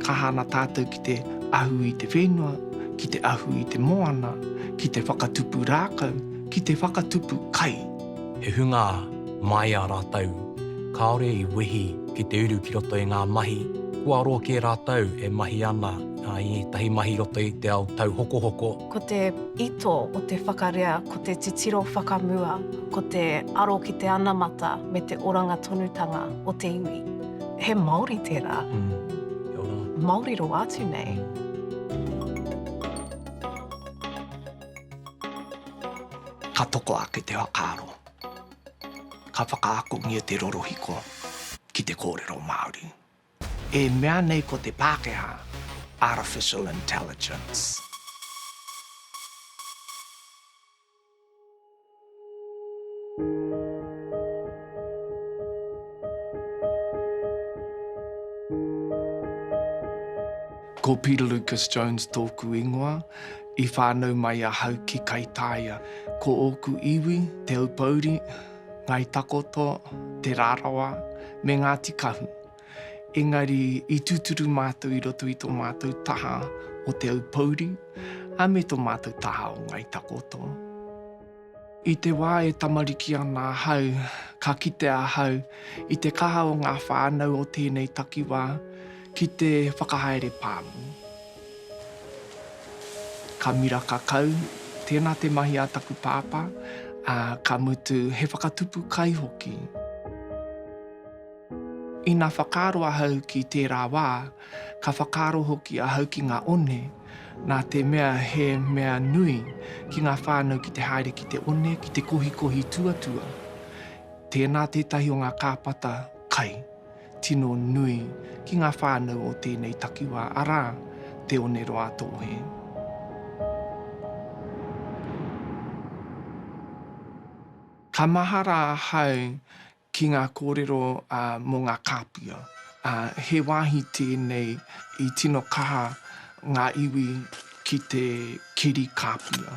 kahana tātou ki te ahu i te whenua, ki te ahu i te moana, ki te whakatupu rākau, ki te whakatupu kai. He hunga mai a rātau, kaore i wehi ki te uru ki roto i ngā mahi. Kua roa ki rātau e mahi ana i tahi mahi roto i te ao tau hoko hoko. Ko te ito o te whakarea, ko te titiro whakamua, ko te aro ki te anamata me te oranga tonutanga o te iwi. He Māori tērā. Māori ro atu nei. Ka toko ake te whakaaro. Ka whakaakongia te rorohiko ki te kōrero Māori. E mea nei ko te Pākehā, Artificial Intelligence. Ko Peter Lucas Jones tōku ingoa, i whānau mai a hau ki Kaitaia. Ko ōku iwi, te aupauri, ngai takoto, te rārawa, me Ngāti Kahu. Engari, i tūturu mātou i roto i tō mātou taha o te aupauri, a me tō mātou taha o ngai takoto. I te wā e tamariki ana hau, ka kite a hau, i te kaha o ngā whānau o tēnei takiwā, ki te whakahaere pāmu. Ka mira kakau, tēnā te mahi a taku pāpā, ka mutu he whakatupu kai hoki. I nā whakaaro a hau ki tērā wā, ka whakaaro hoki a hau ki ngā one, nā te mea he mea nui ki ngā whānau ki te haere ki te one, ki te kohi tuatua. Tēnā tētahi o ngā kāpata kai, tino nui ki ngā whānau o tēnei takiwā, arā te one roa tōhe. Ka mahara a hau ki ngā kōrero mō ngā kāpia. He wāhi tēnei i tino kaha ngā iwi ki te kiri kāpia.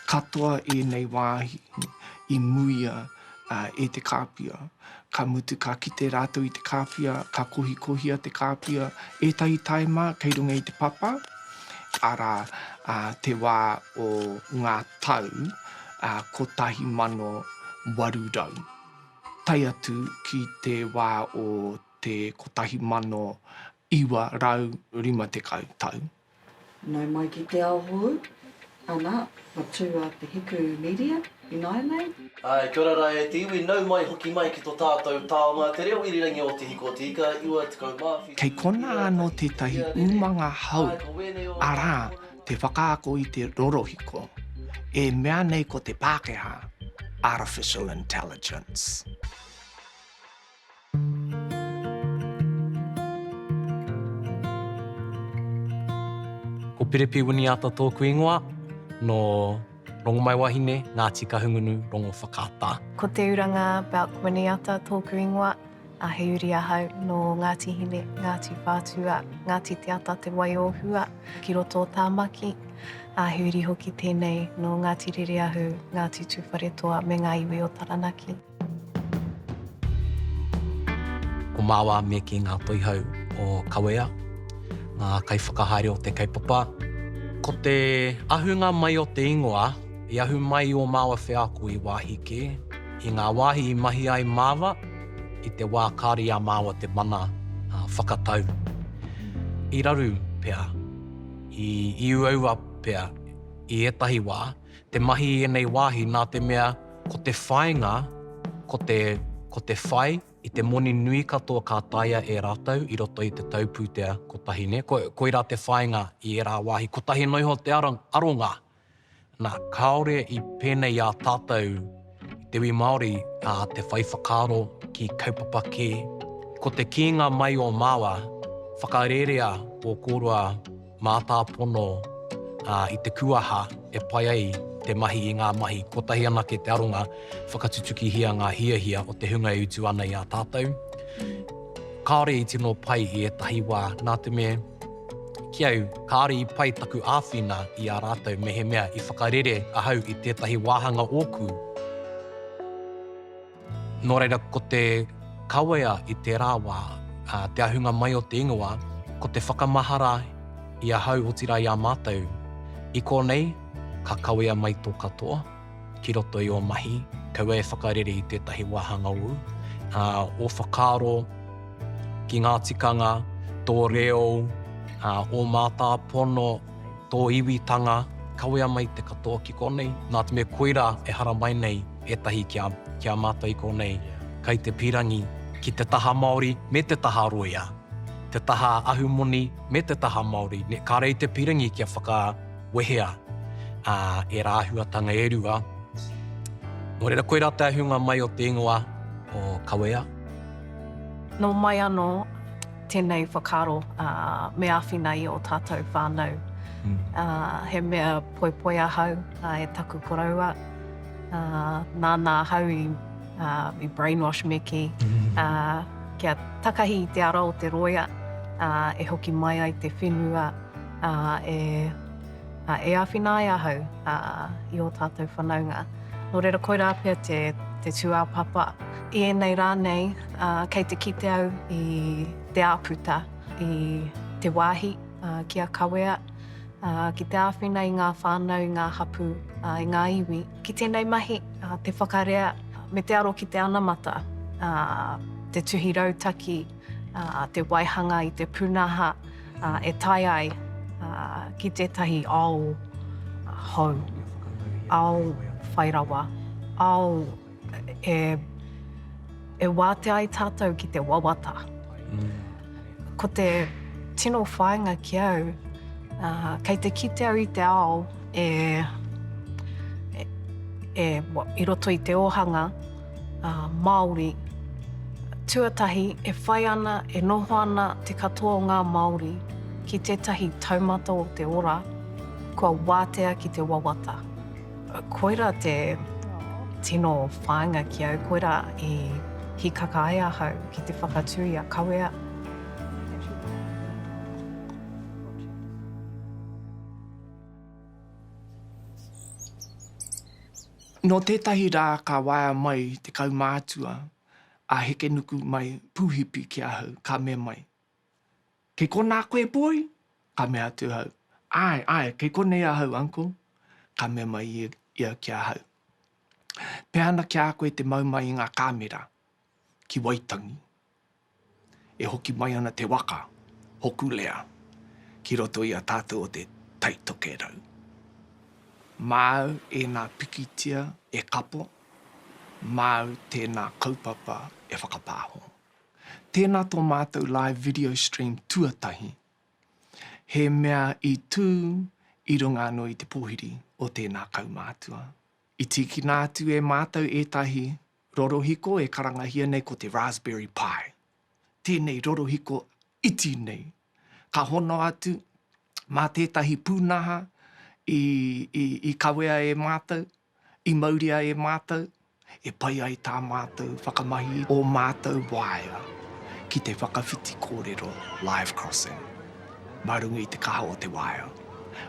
Katoa e nei wāhi i muia e te kāpia. Ka mutu ka kite rātou i te kāpia, ka kohia te kāpia, e tahi taima kei runga i te papa. Ara te wā o ngā tau, ko tahi mano warurau. Tai atu ki te wā o te kotahi mano iwa rau rima te tau. Nau mai ki te ao hou, ana, watu a te Hiku Media, i Nāianei. Kia ora rai te iwi, nau mai hoki mai ki tō tātou taonga, te reo irirangi o te hiko tika, iwa te kaumawhi. Kei kona anō tētahi umanga hau, arā te whakaako i te rorohiko, e mea nei ko te Pākehā, Artificial Intelligence. Ko Perepi Winiata tōku ingoa, no rongo mai wahine, Ngāti Kahungunu, rongo whakātā. Ko te uranga about Winiata tōku ingoa, a he uri ahau no Ngāti Hine, Ngāti Whātua, Ngāti Te Ata Te Waiohua, ki roto o Tāmaki, a he uri hoki tēnei no Ngāti Rereahu, Ngāti Tūwharetoa me ngā iwi o Taranaki. Ko māua me ki ngā toihau o Kawea, ngā kaiwhakahaere o te kaipapa. Ko te ahunga mai o te ingoa, i ahu mai o māua whiako i wāhike, i ngā wāhi i mahi ai māwa, i te wā kāri a māua te mana whakatau. I raru pea, i uaua pea, i etahi wā, te mahi i enei wāhi nā te mea, ko te whainga, ko te whai, i te moni nui katoa ka taia e rātau, i roto i te taupūtea ko tahine. Ko i rā te whainga i e rā wāhi, ko tahi noiho te aronga. Nā, kaore i pēnei a tātou, i te wi Māori, te whai whakaaro ki kaupapa kē. Ko te kiinga mai o māua, whakarerea o kōrua mātāpono i te kuaha e pai ai te mahi i ngā mahi. Ko tahi ana ke te aronga, whakatutuki hia ngā hiahia o te hunga e utu ana i a tātou. Kāore i tino pai i e tahi wā, nā te me, ki au, kāore i pai taku āwhina i a rātou me he mea i whakarere ahau i tētahi wāhanga ōku. Nō reira, ko te kawea i te rāwā, te ahunga mai o te ingoa, ko te whakamahara i a hau o tira i a mātou. I konei, ka kawea mai tō katoa, ki roto i o mahi, kaua e whakarere i tētahi wahanga u. O whakaro, ki ngā tikanga, tō reo, o mātā pono, tō iwitanga, kawea mai te katoa ki konei. Nā te mea koira e hara mai nei etahi kia mātou i konei. Kai te pirangi ki te taha Māori me te taha Roia. Te taha ahumoni me te taha Māori. Ka rei te pirangi kia whakawehea e rāhuatanga e rua. Nō reira koe rā te ahunga mai o te ingoa o Kawea. No mai anō, tēnei whakaro me awhina i o tātou whānau. He mea poipoi ahau e taku koraua. Nāna hau i brainwash me ki. Kia takahi i te ara o te roia, e hoki mai ai te whenua, e awhina ai ahau i o tātou whanaunga. Nō reira koe rā pia te tūā papa. I enei rānei, kei te kite au i te āputa, i te wāhi ki a Kawea, ki te āwhina i ngā whānau, ngā hapu, i ngā iwi. Ki tēnei mahi, te whakarea, me te aro ki te anamata, te tuhi rautaki, te waihanga i te pūnaha, e tai ai ki tētahi ao hou, ao whairawa, ao e wāte ai tātou ki te wawata. Ko te tino whāinga ki au, kei te kite au i te ao i roto i te ohanga Māori, tuatahi e whai ana, e noho ana te katoa o ngā Māori ki tētahi taumata o te ora, kua wātea ki te wawata. Koira te tino whāinga ki au, koira i hikaka ai ahau ki te whakatui a Kawea. No tētahi rā ka waia mai te kaumātua, a heke nuku mai puhipi ki ahau, ka mea mai. Kei kona koe boi? Ka mea atu hau. Ai, kei kone ahau, uncle? Ka mea mai ia ki ahau. Pehana ki a koe te maumai i ngā kāmera, ki Waitangi. E hoki mai ana te waka, hoku lea, ki roto i a tātou o te taitoke rau. Māu e nā pikitia e kapo, māu tēnā kaupapa e whakapāho. Tēnā tō mātou live video stream tuatahi. He mea i tū i runga no i te pōhiri o tēnā kaumātua. I tiki nātu e mātou ētahi rorohiko e karangahia nei ko te Raspberry Pi. Tēnei rorohiko iti nei. Ka hono atu mā tētahi pūnaha i Kawea e mātou, i Mauria e mātou, e pai ai tā mātou whakamahi o mātou waia ki te whakawhiti kōrero live crossing. Marunga i te kaha o te waia.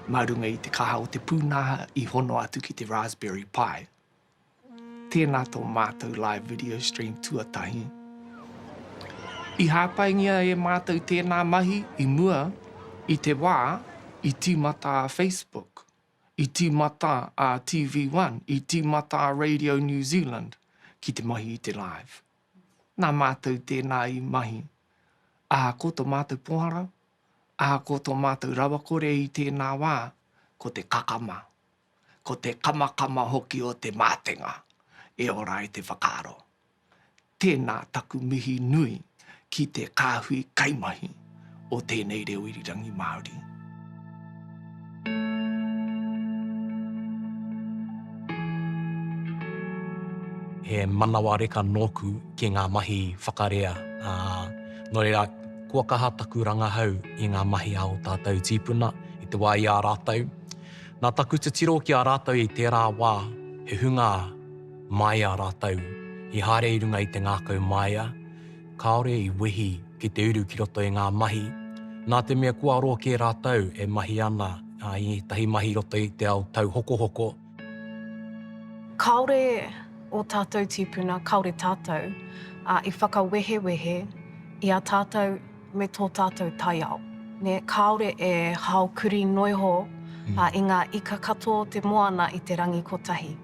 Marunga i te kaha o te pūnaha i hono atu ki te Raspberry Pi. Tēnā tō mātou live video stream tuatahi. I hāpaingia e mātou tēnā mahi i mua i te wā i tīmata Facebook, i tīmata a TV1, i tīmata a Radio New Zealand ki te mahi i te live. Nā mātou tēnā i mahi. Ko tō mātou pohara, ko tō mātou rawakore i tēnā wā, ko te kakama, ko te kamakama hoki o te mātenga, e ora i te whakaro. Tēnā taku mihi nui ki te kāhui kaimahi o tēnei reo irirangi Māori. He manawa reka nōku ki ngā mahi whakarea. Nō reira, kua kaha taku rangahau i ngā mahi a o tātou tīpuna, i te wā i a rātou. Nā taku te tiro ki a rātou i tērā wā, he hunga mai a rātou, i haere i runga i te ngākau maia, kaore i wehi ki te uru ki roto i ngā mahi. Nā te mea kua roa ki rātou e mahi ana i tahi mahi roto i te ao tau hoko hoko. Kaore o tātou tīpuna, kaore tātou, i whakawehe i a tātou me tō tātou tai ao. Ne, kaore e haukuri noiho i ngā ika katoa te moana i te rangi kotahi.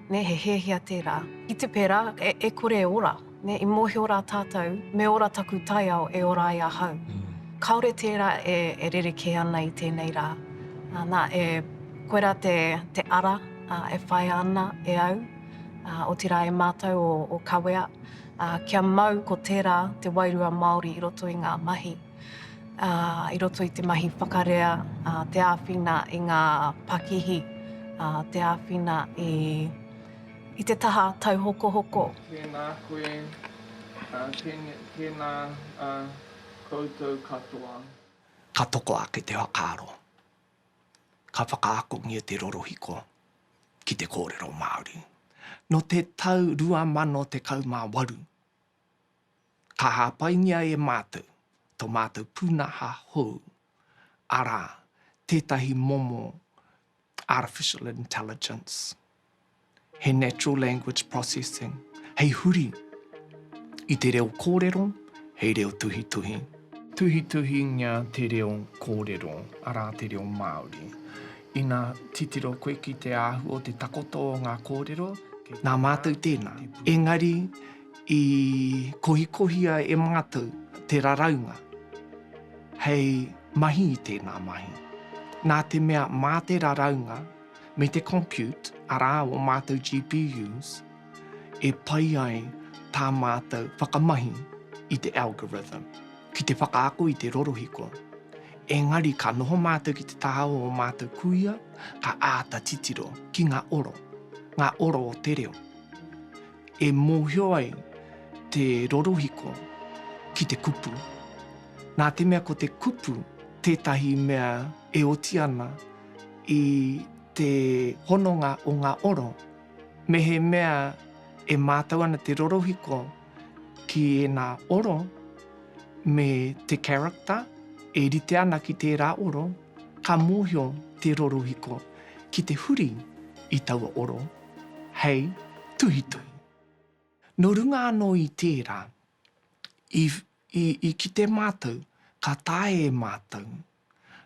Ne, he hehia tērā. I te pera, e kore e ora. Ne, i mohi ora tātou, me ora taku tai ao e ora ai a hau. Kaore tērā e rereke ana i tēnei rā. Nā, koera te ara e whai ana e au, o tērā e mātou o kawea. Kia mau ko tērā te wairua Māori i roto i ngā mahi. I roto i te mahi whakarea, te āwhina i ngā pakihi, te āwhina i te taha tau hoko hoko. Tēnā koe, tēnā koutou katoa. Ka toko ake te whakaaro. Ka whakaakongia te rorohiko ki te kōrero Māori. No te tau 2018, ka hāpaingia e mātou, tō mātou pūnaha hou, ara tētahi momo artificial intelligence, he natural language processing, hei huri i te reo kōrero, hei reo tuhi tuhi. Tuhi tuhi ngā te reo kōrero, ara te reo Māori. Ina titiro koe ki te ahu o te takoto o ngā kōrero. Nā mātou tēnā, engari i kohikohia e mātou te raraunga, hei mahi i tēnā mahi. Nā te mea mā te raraunga, me te compute, ara o mātou GPUs, e pai ai tā mātou whakamahi i te algorithm, ki te whakaako i te rorohiko. Engari ka noho mātou ki te tahao o mātou kuia, ka āta titiro ki ngā oro o te reo. E mōhio ai te rorohiko ki te kupu. Nā te mea ko te kupu, tētahi mea e oti ana i te hononga o ngā oro. Me he mea e mātau ana te rorohiko ki e ngā oro, me te character, e rite ana ki te rā oro, ka mōhio te rorohiko ki te huri i taua oro, hei tuhi tuhi. No runga anō i tērā, i ki te mātou, ka tae e mātou,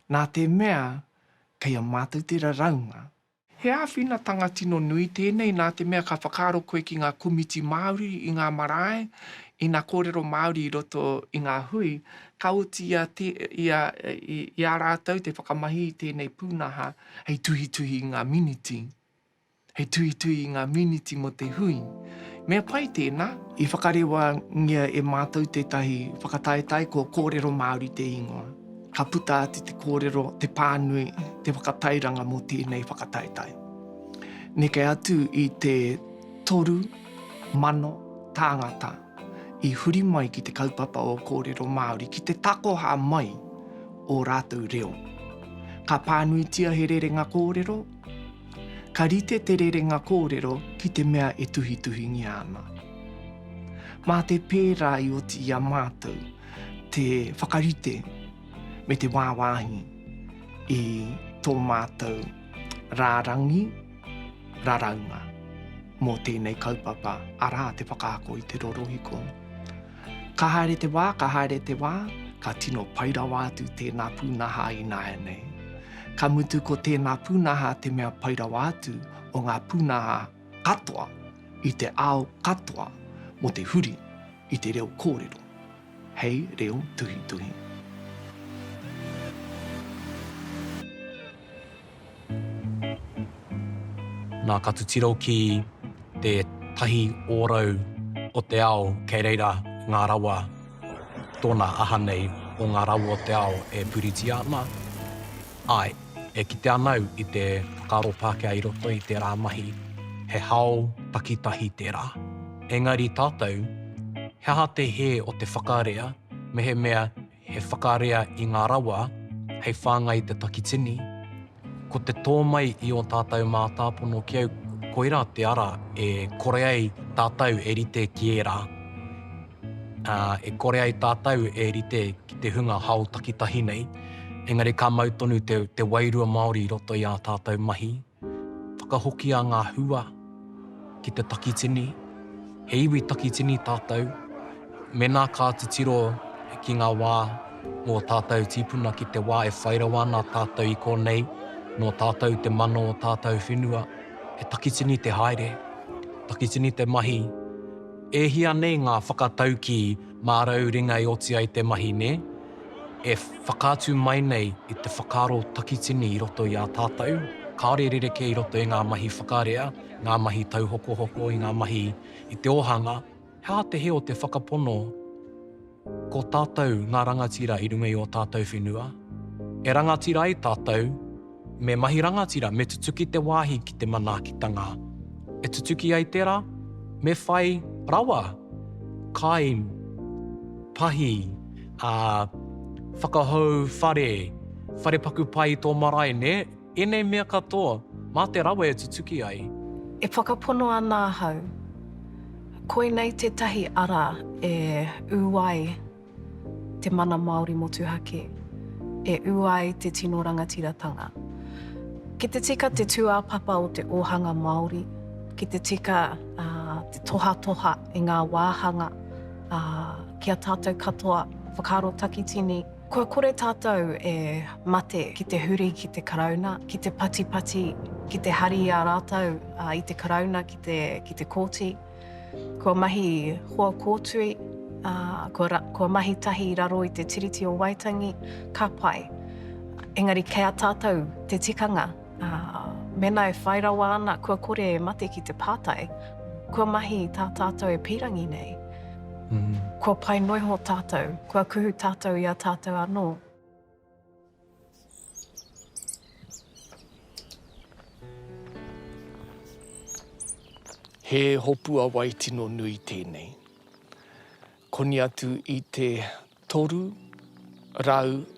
nā te mea, kei a mātou te raraunga. He āwhina tangatino nui tēnei, nā te mea ka whakaaro koe ki ngā komiti Māori i ngā marae, i ngā kōrero Māori i roto i ngā hui, ka uti i a rātou te whakamahi i tēnei pūnaha, hei tuhi tuhi i ngā miniti. Hei tuhi tuhi i ngā miniti mo te hui. Mea pai tēnā, i whakarewa ngia e mātou tētahi whakataetai ko kōrero Māori te ingoa. Ka puta ati te kōrero, te pānui, te whakatairanga mo tēnei whakataetai. Neke atu i te 3,000 tāngata i huri mai ki te kaupapa o kōrero Māori, ki te takoha mai o rātou reo. Ka pānui tia he rerenga kōrero, ka rite te rerenga kōrero ki te mea e tuhi tuhi ngia ana. Mā te pērā i oti i a mātou, te whakarite me te wāwāhi i tō mātou rārangi, raraunga, mō tēnei kaupapa, arā te whakaako i te rorohiko. Ka haere te wā, ka tino pairawa atu tēnā pūnaha i nāia nei. Ka mutu ko tēnā pūnaha te mea pairawa atu o ngā pūnaha katoa i te ao katoa mo te huri i te reo kōrero. Hei reo tuhi tuhi. Nā katu tiro ki te tahi ōrau o te ao kei reira ngā rawa tōna aha nei o ngā rawa o te ao e puriti ana. Ai, e kite anau i te whakaro Pākehā i roto i te rā mahi, he hao takitahi tērā. Engari tātou, he aha te he o te whakarea, me he mea he whakarea i ngā rawa, hei whāngai te takitini. Ko te tōmai i o tātou mā tāpono ki au, koira te ara e kore ai tātou e rite ki e rā. E kore ai tātou e rite ki te hunga hao takitahi nei. Engari ka mau tonu te wairua Māori i roto i a tātou mahi. Whakahoki a ngā hua ki te takitini. He iwi takitini tātou. Me nā ka titiro ki ngā wā Mō tātou tīpuna ki te wā e whairawa nā tātou i konei, no tātou te mano o tātou whenua, e takitini te haere, takitini te mahi. E hia nei ngā whakatau ki mārau ringa i oti ai te mahi ne, e whakātu mai nei i te whakaro takitini i roto i a tātou, kāore rereke i roto i ngā mahi whakarea, ngā mahi tauhoko i ngā mahi i te ohanga, hea te heo te whakapono ko tātou ngā rangatira i runga i o tātou whenua. E rangatira i tātou, me mahi rangatira, me tutuki te wāhi ki te manaakitanga. E tutuki ai tērā, me whai rawa, kai, pahi, whakahau whare paku pai i tō marae, ne? Enei mea katoa, mā te rawa e tutuki ai. E whakapono ana hau. Koinei te tahi ara e uai te mana Māori motuhake, e uai te tino rangatiratanga. Ki te tika te tuāpapa o te ohanga Māori, ki te tika te toha i ngā wāhanga, kia tātou katoa, whakaro takitini. Kua kore tātou e mate ki te huri ki te karauna, ki te pati, ki te hari a rātou i te karauna, ki te kōti. Kua mahi hoa kōtui, kua mahi tahi i raro i te tiriti o Waitangi, ka pai. Engari kei a tātou te tikanga, mena e whairawa ana, kua kore e mate ki te pātai, kua mahi tā tātou e pirangi nei. Kua pai noiho tātou, kua kuhu tātou i a tātou anō. He hopua waitino nui tēnei. Koni atu i te 3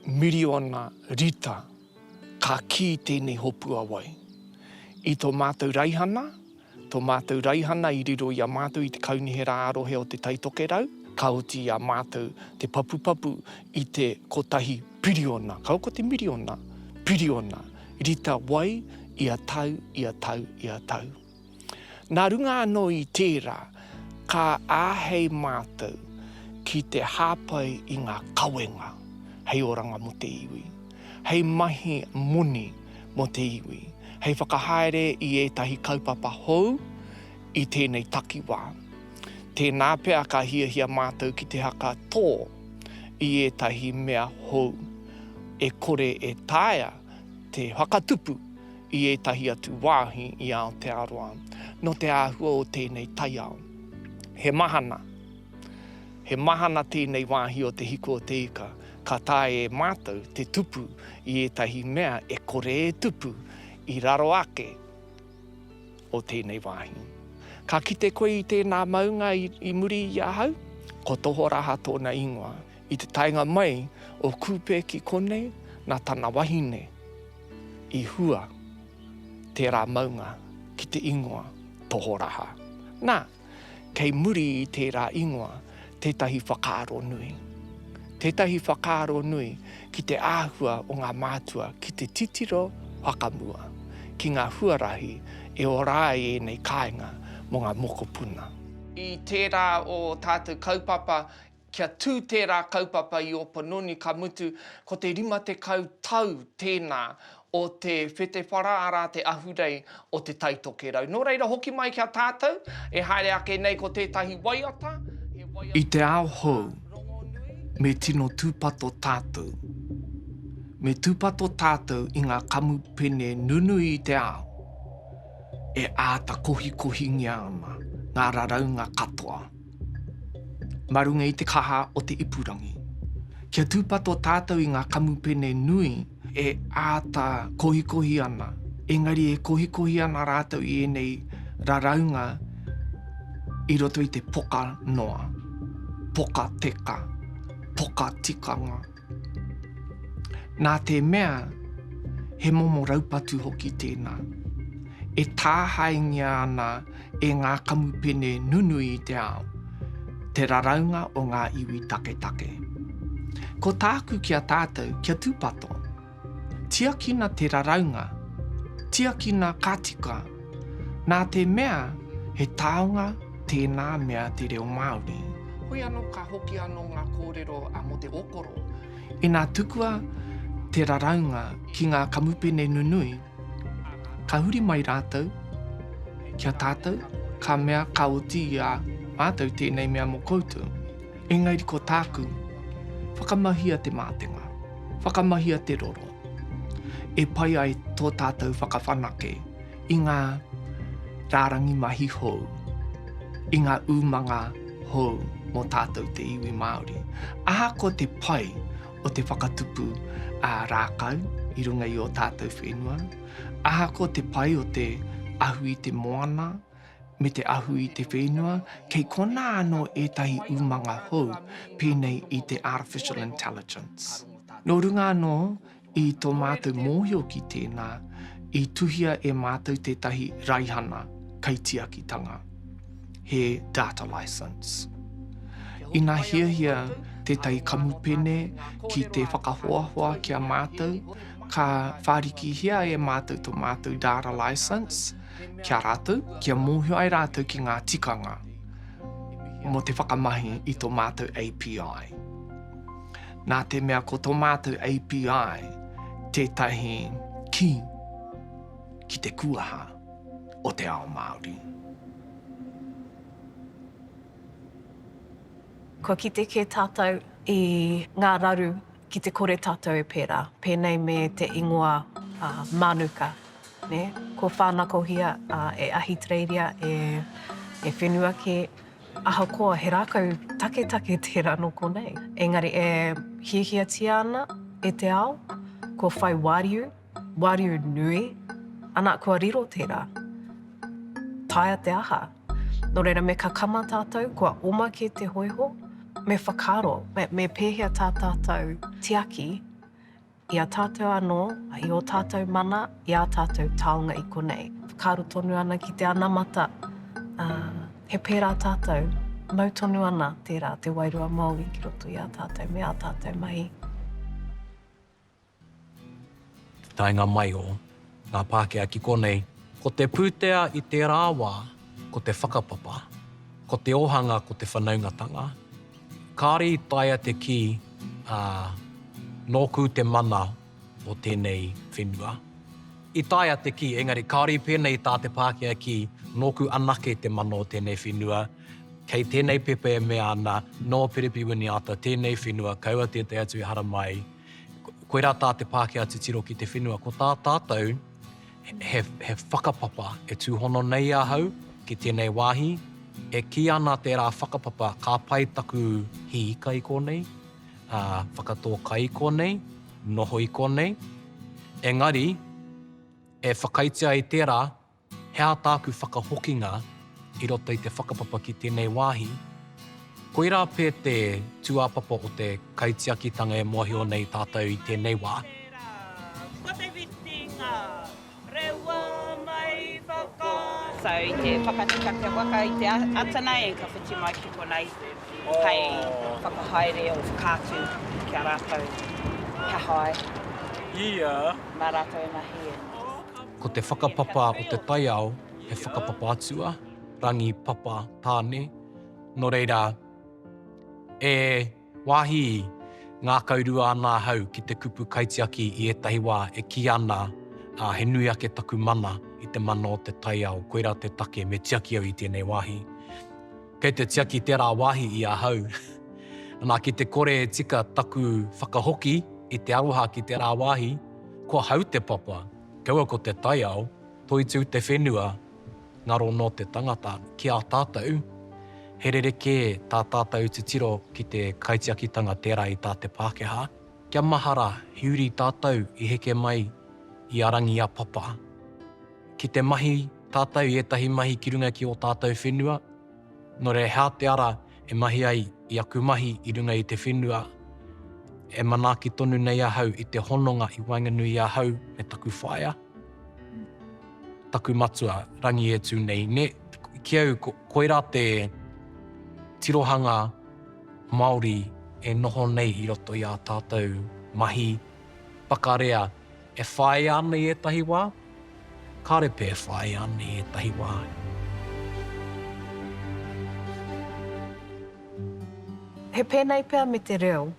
miriona rita ka ki tēnei hopua wai. I tō mātou raihana, i riro i a mātou i te kaunihera arohe o te taitoke rau, ka oti i a mātou te papu i te kotahi piriona, kauko te miriona, piriona, rita wai i a tau. Nā runga anō i tērā, ka āhei mātou ki te hāpai i ngā kawenga, hei oranga mo te iwi, hei mahi moni mo te iwi, hei whakahaere i ētahi kaupapa hou i tēnei takiwā. Tēnā pēr ka hiahia mātou ki te haka tō i ētahi mea hou, e kore e tāia te whakatupu i ētahi atu wāhi i Aotearoa, no te āhua o tēnei taiao. He mahana tēnei wāhi o te hiko o te ika, ka tae e mātou te tupu i ētahi mea e kore e tupu i raro ake o tēnei wāhi. Ka kite koe i tēnā maunga i muri i ahau, ko toho raha tōna ingoa, i te tainga mai o kupe ki konei nā tana wahine, i hua tērā maunga ki te ingoa toho raha. Nā, kei muri i tērā ingoa, tētahi whakaaro nui. Tētahi whakaaro nui ki te āhua o ngā mātua ki te titiro whakamua, ki ngā huarahi e orai e nei kāinga mo ngā mokopuna. I tērā o tātou kaupapa, kia tū tērā kaupapa i o Panoni ka mutu, ko te 50 tau tēnā o te whete whara ara te ahurei o te taitoke rau. Nō reira hoki mai kia tātou, e haere ake nei ko tētahi waiata. I te ao hou, me tino tūpato tātou. Me tūpato tātou i ngā kamupene nunui i te ao. E āta kohi ngia ana, ngā raraunga katoa. Marunga i te kaha o te ipurangi. Kia tūpato tātou i ngā kamupene nui, e āta kohi ana. Engari e kohi ana rātou i enei raraunga i roto i te poka noa, poka teka, poka tikanga. Nā te mea, he momo raupatu hoki tēnā. E tāhaingia ana e ngā kamupene nunui i te ao, te raraunga o ngā iwi take. Ko tāku kia tātou, kia tūpato. Tiakina te raraunga, tiakina katika. Nā te mea, he taonga tēnā mea te reo Māori. Hoi anō ka hoki anō ngā kōrero a mo te okoro I nā tukua te raraunga ki ngā kamupene nunui, ka huri mai rātou, kia tātou, ka mea ka oti i a mātou tēnei mea mo koutou. Engari ko tāku, whakamahia te mātenga, whakamahia te roro. E pai ai tō tātou whakawhanake i ngā rārangi mahi hou, i ngā umanga hou mō tātou te iwi Māori. Aha ko te pai o te whakatupu a rākau i runga i o tātou whenua. Aha ko te pai o te ahu i te moana, me te ahu i te whenua, kei kona anō ētahi umanga hou pēnei i te artificial intelligence. Nō runga anō i tō mātou mōhio ki tēnā, i tuhia e mātou tētahi raihana kaitiakitanga, he data license. I nā hiahia tētahi kamupene ki te whakahoahoa kia mātou, ka whāriki hia e mātou tō mātou data license, kia rātou, kia mōhio ai rātou ki ngā tikanga mo te whakamahi i tō mātou API. Nā te mea ko tō mātou API, tētahi ki te kuaha o te ao Māori. Ko kite ke tātou i ngā raru ki te kore tātou e pērā. Pēnei me te ingoa manuka. Ne? Ko whānako hia e ahitreiria e whenua ke ahakoa he rākau take tērā no konei. Engari e hiahiatia ana e te ao, ko whai wariu nui, ana kua riro tērā. Taia te aha. Nō reira me ka kama tātou, kua oma ke te hoiho, me whakaro, me pēhea tā tātou tiaki, i a tātou anō, i o tātou mana, i a tātou taonga i konei. Whakaro tonu ana ki te anamata, he pērā tātou, mau tonu ana tērā te wairua Māori ki roto i a tātou me a tātou mahi. Tainga mai o ngā Pākehā ki konei, ko te pūtea i te rāwā, ko te whakapapa, ko te ohanga, ko te whanaungatanga. Kāri taia te ki nōku te mana o tēnei whenua. I taia te ki, engari kāri pēnei tā te Pākehā ki, nōku anake te mana o tēnei whenua, kei tēnei pepe e mea ana, no Perepi Winiata, tēnei whenua, kaua tētai atu i hara mai, koe rā tā te Pākehā titiro ki te whenua, ko tā tātou, he whakapapa e tūhono nei ahau ki tēnei wāhi, e ki ana tērā whakapapa ka pai taku hi ika i konei, whakatō kai i konei, noho i konei. Engari, e whakaitia i tērā, hea tāku whakahokinga i roto i te whakapapa ki tēnei wāhi, koe rā pē te tuapapa o te kaitiakitanga e mohio nei tātou i tēnei wā. So i te whakatika te waka i te atana e ka whiti mai ki konei. Hei whakahaere o whakātu kia rātou. Kia hai. Ia. Mā rātou e mahi. Ko te whakapapa o te taiao, he whakapapa atua, rangi papa tāne. Nō reira, e wāhi ngā kaurua ana hau ki te kupu kaitiaki i etahi wā e ki ana he nui ake taku mana i te mana o te taiao, koe rā te take me tiaki au i tēnei wāhi. Kei te tiaki tērā wāhi i a hau. Nā ki te kore e tika taku whakahoki i te aroha ki tērā wāhi, kua hau te papa, kaua ko te taiao, toitu te whenua, ngaro no te tangata, ki a tātou, he rereke tā tātou te tiro ki te kaitiakitanga tērā i tā te Pākehā. Kia mahara, hiuri tātou i heke mai i arangi a papa. Ki te mahi tātou i etahi mahi ki runga ki o tātou whenua, no re hea te ara e mahi ai i aku mahi i runga i te whenua, e manaki tonu nei ahau i te hononga i Wainganui i ahau me taku whaia. Taku matua, rangi e tū nei. Ne, ki au, koe rā te tirohanga Māori e noho nei i roto i a tātou mahi pakarea. E whae ana i etahi wā, kāre pē whae ana i etahi wā. He pēnei pēr me te reo.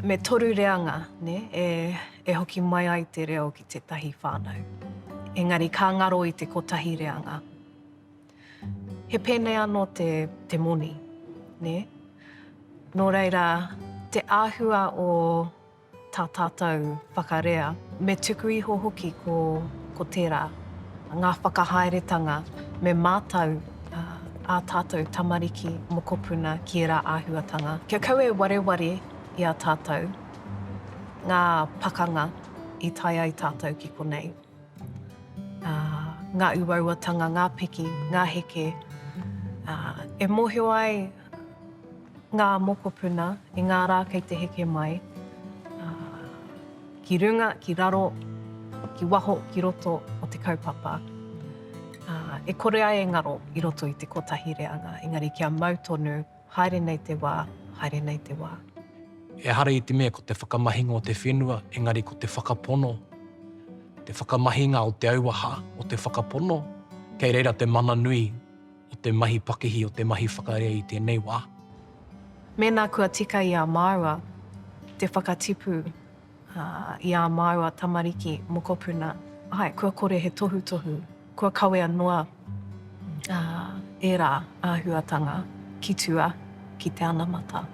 me toru reanga, ne, e hoki mai ai te reo ki te tahi whānau. Engari, ka ngaro i te kotahi reanga. He pēnei anō te moni, ne? Nō reira, te āhua o tā tātou whakarea, me tuku iho hoki ko tērā, ngā whakahaeretanga me mātau a tātou tamariki mokopuna ki e rā āhuatanga. Kia kau e wareware i a tātou, ngā pakanga i tai ai tātou ki konei. Ngā uauatanga, ngā piki, ngā heke, e mohio ai ngā mokopuna i ngā rā kei te heke mai, ki runga, ki raro, ki waho, ki roto o te kaupapa. E kore ai e ngaro i roto i te kotahi reanga, engari kia mau tonu, haere nei te wā, haere nei te wā. E hara i te mea ko te whakamahinga o te whenua, engari ko te whakapono. Te whakamahinga o te auaha, o te whakapono. Kei reira te mana nui o te mahi pakihi, o te mahi whakarea i tēnei wā. Mēnā kua tika i a Māua, te whakatipu i a Māua tamariki mokopuna. Ai, kua kore he tohu, kua kawe anoa e rā āhuatanga ki tua, ki te anamata.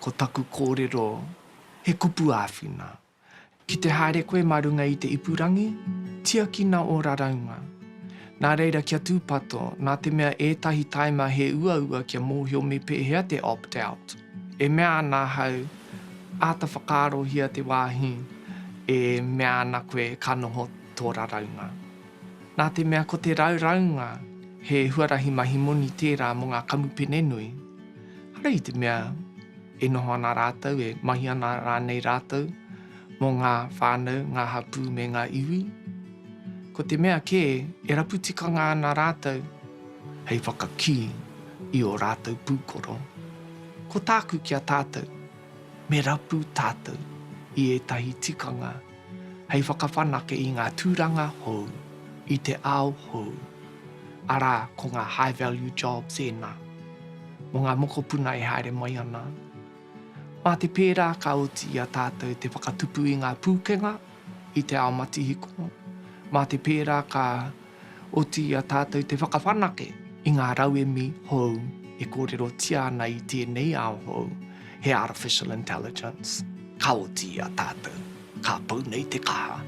Ko taku kōrero, he kupu āwhina. Ki te haere koe marunga i te ipurangi, tia kina o raraunga. Nā reira kia tūpato, nā te mea ētahi taima he ua kia mōhio me pēhea te opt-out. E mea ana hau, āta whakaarohia te wāhi, e mea ana koe kanoho tō raraunga. Nā te mea ko te rauraunga, he huarahi mahi moni tērā mō ngā kamupene nui. Hara i te mea, e noho ana rātou, e mahi ana rānei rātou, mō ngā whānau, ngā hapū me ngā iwi. Ko te mea kē, e raputikanga ana rātou, hei whakaki i o rātou pūkoro. Ko tāku kia tātou, me rapu tātou i ētahi tikanga, hei whakawhanake i ngā tūranga hou, i te ao hou. Arā ko ngā high value jobs ēnā, mō ngā mokopuna e haere mai ana. Mā te pērā ka oti a tātou te whakatupu i ngā pūkenga, i te ao matihiko. Mā te pērā ka oti a tātou te whakawhanake i ngā rauemi hou, e kōrero tia ana i tēnei ao hou, he artificial intelligence. Ka oti a tātou, ka pau nei te kaha.